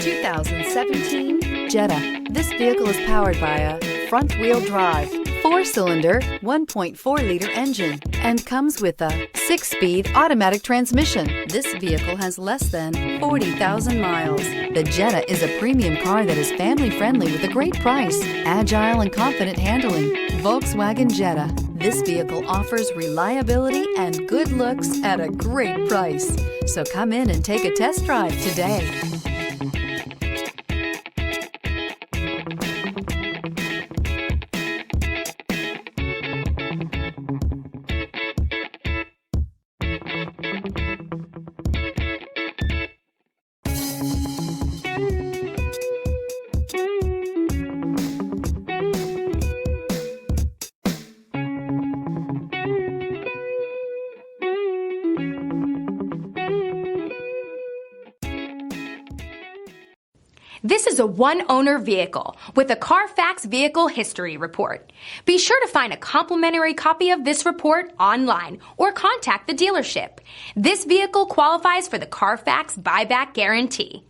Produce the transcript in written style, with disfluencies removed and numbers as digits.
2017 Jetta. This vehicle is powered by a front-wheel drive, 4-cylinder, 1.4-liter engine, and comes with a 6-speed automatic transmission. This vehicle has less than 40,000 miles. The Jetta is a premium car that is family-friendly with a great price, agile and confident handling. Volkswagen Jetta. This vehicle offers reliability and good looks at a great price. So come in and take a test drive today. This is a one-owner vehicle with a Carfax Vehicle History Report. Be sure to find a complimentary copy of this report online or contact the dealership. This vehicle qualifies for the Carfax Buyback Guarantee.